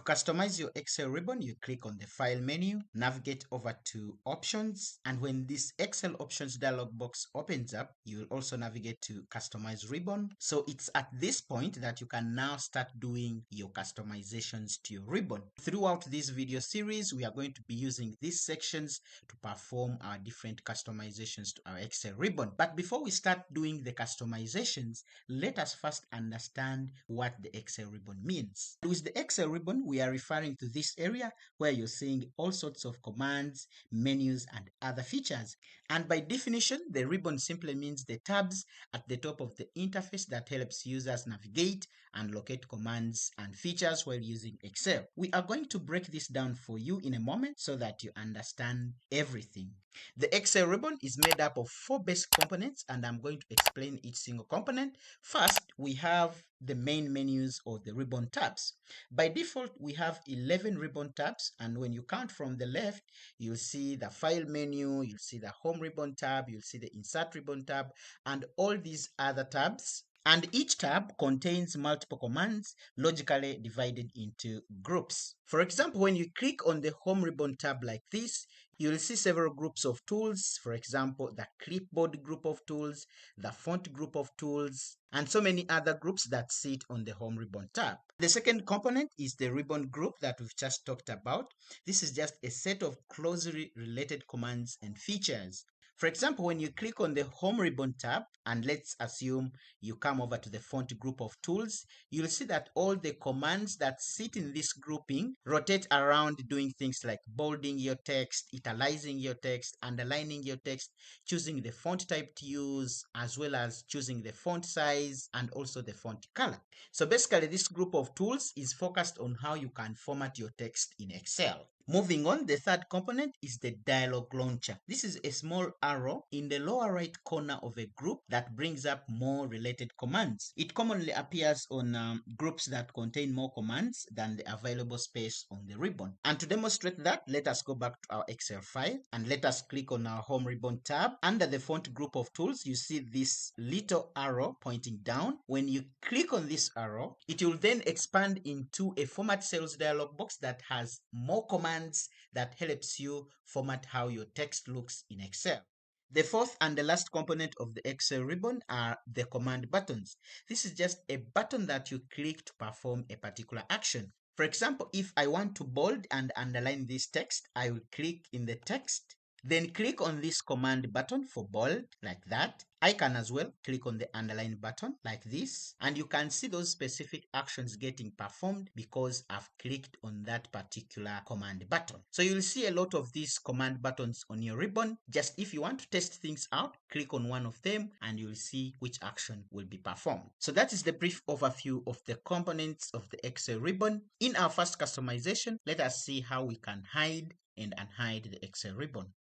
customize your Excel ribbon, you click on the File menu, navigate over to Options, and when this Excel Options dialog box opens up, you will also navigate to Customize Ribbon. So it's at this point that you can now start doing your customizations to your ribbon. Throughout this video series, we are going to be using these sections to perform our different customizations to our Excel ribbon. But before we start doing the customizations, let us first understand what the Excel ribbon means. With the Excel ribbon, we are referring to this area where you're seeing all sorts of commands, menus, and other features. And by definition, the ribbon simply means the tabs at the top of the interface that helps users navigate and locate commands and features while using Excel. We are going to break this down for you in a moment so that you understand everything. The Excel ribbon is made up of 4 basic components, and I'm going to explain each single component. First, we have the main menus or the ribbon tabs. By default, we have 11 ribbon tabs, and when you count from the left, you'll see the File menu, you'll see the Home ribbon tab, you'll see the Insert ribbon tab, and all these other tabs. And each tab contains multiple commands logically divided into groups. For example, when you click on the Home ribbon tab like this, you'll see several groups of tools. For example, the clipboard group of tools, the font group of tools, and so many other groups that sit on the Home ribbon tab. The second component is the ribbon group that we've just talked about. This is just a set of closely related commands and features. For example, when you click on the Home ribbon tab, and let's assume you come over to the font group of tools, you'll see that all the commands that sit in this grouping rotate around doing things like bolding your text, italicizing your text, underlining your text, choosing the font type to use, as well as choosing the font size and also the font color. So basically, this group of tools is focused on how you can format your text in Excel. Moving on, the third component is the dialog launcher. This is a small arrow in the lower right corner of a group that brings up more related commands. It commonly appears on groups that contain more commands than the available space on the ribbon. And to demonstrate that, let us go back to our Excel file and let us click on our Home ribbon tab. Under the font group of tools, you see this little arrow pointing down. When you click on this arrow, it will then expand into a Format Cells dialog box that has more commands that helps you format how your text looks in Excel. The fourth and the last component of the Excel ribbon are the command buttons. This is just a button that you click to perform a particular action. For example, if I want to bold and underline this text, I will click in the text, then click on this command button for bold, like that. I can as well click on the underline button like this, and you can see those specific actions getting performed because I've clicked on that particular command button. So you'll see a lot of these command buttons on your ribbon. Just if you want to test things out, click on one of them and you'll see which action will be performed. So that is the brief overview of the components of the Excel ribbon. In our first customization, let us see how we can hide and unhide the Excel ribbon.